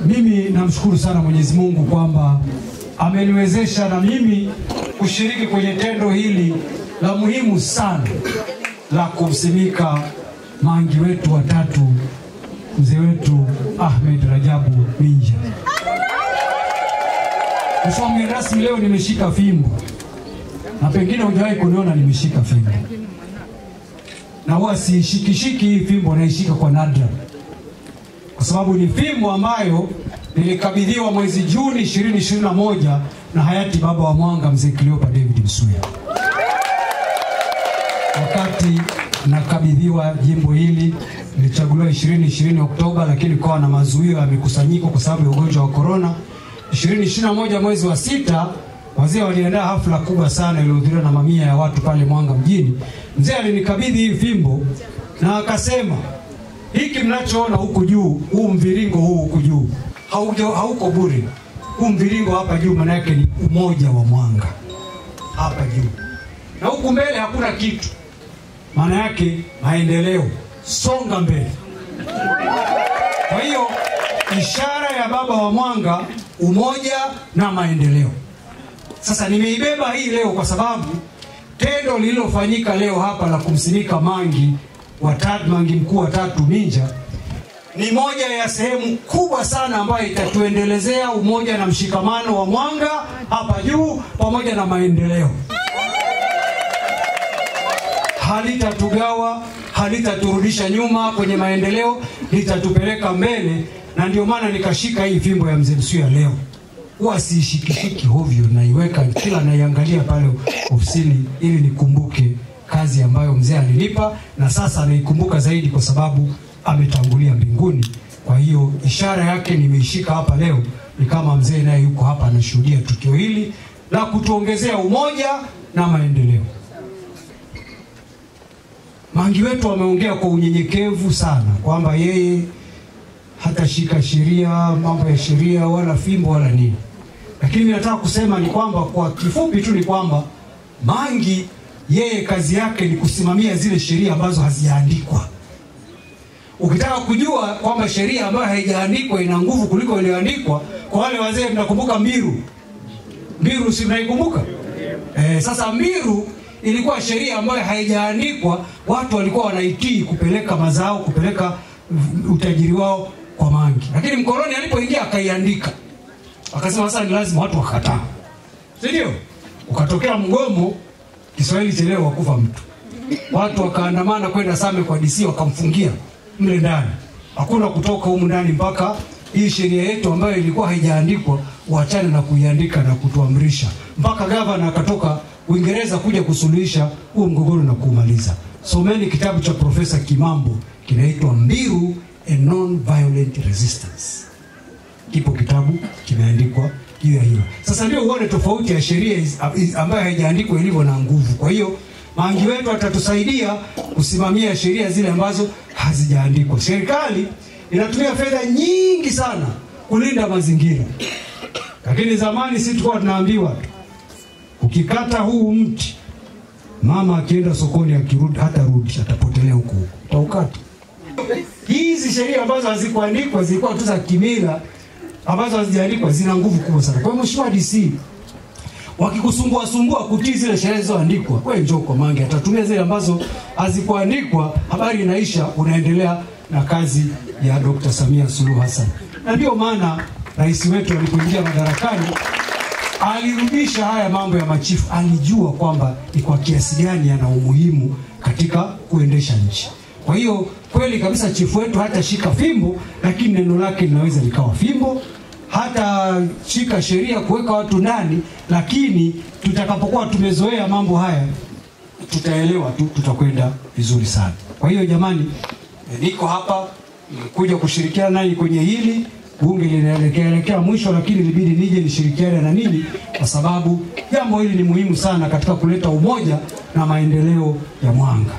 Mimi namshukuru sana Mwenyezi Mungu kwamba ameniwezesha na mimi kushiriki kwenye tendo hili la muhimu sana la kumsimika mangi wetu watatu, mzee wetu Ahmed Rajabu Minja. Mheshimiwa rasmi, leo nimeshika fimbo na pengine hujawahi kuniona nimeshika fimbo, na huwa sishikishiki hii fimbo, naishika kwa nadra kwa sababu ni fimbo ambayo nilikabidhiwa mwezi Juni 2021 na hayati baba wa Mwanga mzee Cleopa David Msuya. Wakati nakabidhiwa jimbo hili nilichaguliwa 2020 Oktoba, lakini kwa na mazuio ya mikusanyiko kwa sababu ya ugonjwa wa corona. 2021 mwezi wa 6 wazee waliandaa hafla kubwa sana iliyohudhuriwa na mamia ya watu pale Mwanga mjini. Mzee alinikabidhi hii fimbo na akasema, hiki mnachoona huku juu, huu mviringo huu huku juu, hauko bure. Huu mviringo hapa juu maana yake ni umoja wa Mwanga. Hapa juu. Na huku mbele hakuna kitu. Maana yake maendeleo, songa mbele. Kwa hiyo ishara ya baba wa Mwanga, umoja na maendeleo. Sasa nimeibeba hii leo kwa sababu tendo lililofanyika leo hapa la kumsimika mangi mkuu watatu Minja ni moja ya sehemu kubwa sana ambayo itatuendelezea umoja na mshikamano wa Mwanga hapa juu pamoja na maendeleo. Halitatugawa, halitaturudisha nyuma kwenye maendeleo, litatupeleka mbele. Na ndio maana nikashika hii fimbo ya mzee Msuya leo. Huwa siishikishiki hovyo, naiweka kila naiangalia pale ofisini ili nikumbuke kazi ambayo mzee alinipa, na sasa naikumbuka zaidi kwa sababu ametangulia mbinguni. Kwa hiyo ishara yake nimeishika hapa leo, ni kama mzee naye yuko hapa anashuhudia tukio hili la kutuongezea umoja na maendeleo. Mangi wetu ameongea kwa unyenyekevu sana kwamba yeye hatashika sheria, mambo ya sheria wala fimbo wala nini. Lakini nataka kusema ni kwamba kwa kifupi tu ni kwamba Mangi yeye kazi yake ni kusimamia zile sheria ambazo hazijaandikwa. Ukitaka kujua kwamba sheria ambayo haijaandikwa ina nguvu kuliko iliyoandikwa, kwa wale wazee mnakumbuka Mbiru. Mbiru si mnaikumbuka? Sasa Mbiru ilikuwa sheria ambayo haijaandikwa, watu walikuwa wanaitii kupeleka mazao, kupeleka utajiri wao kwa Mangi. Lakini mkoloni alipoingia akaiandika. Akasema sasa ni lazima watu wakataa. Si ndio? Ukatokea mgomo, Kiswahili cheleo wakufa mtu. Watu wakaandamana kwenda Same kwa DC, wakamfungia mle ndani. Hakuna kutoka humu ndani mpaka hii sheria yetu ambayo ilikuwa haijaandikwa waachane na kuiandika na kutuamrisha. Mpaka gavana akatoka Uingereza kuja kusuluhisha huo mgogoro na kumaliza. Someni kitabu cha Profesa Kimambo kinaitwa Mbiru a Non-Violent Resistance. Kipo kitabu kimeandikwa juu ya hilo. Sasa ndio uone tofauti ya sheria ambayo haijaandikwa ilivyo na nguvu. Kwa hiyo Mangi wetu atatusaidia kusimamia sheria zile ambazo hazijaandikwa. Serikali inatumia fedha nyingi sana kulinda mazingira. Lakini zamani sisi tulikuwa tunaambiwa ukikata huu mti, mama akienda sokoni akirudi hata rudi atapotelea huko. Utaukata. Hizi sheria ambazo hazikuandikwa zilikuwa tu za kimila, ambazo hazijaandikwa zina nguvu kubwa sana. Kwa hiyo Mheshimiwa DC, wakikusumbua kutii zile sheria zilizoandikwa, wewe njoo kwa Mangi atatumia zile ambazo hazikuandikwa, habari inaisha, unaendelea na kazi ya Dr. Samia Suluhu Hassan. Na ndio maana rais wetu alipoingia madarakani alirudisha haya mambo ya machifu. Alijua kwamba ni kwa kiasi gani yana umuhimu katika kuendesha nchi. Kwa hiyo kweli kabisa chifu wetu hata shika fimbo, lakini neno lake linaweza likawa fimbo. Hata shika sheria kuweka watu ndani, lakini tutakapokuwa tumezoea mambo haya tutaelewa tu, tutakwenda vizuri sana. Kwa hiyo jamani, niko hapa kuja kushirikiana nanyi kwenye hili. Bunge linaelekea mwisho, lakini ilibidi nije nishirikiane na nini kwa sababu jambo hili ni muhimu sana katika kuleta umoja na maendeleo ya Mwanga.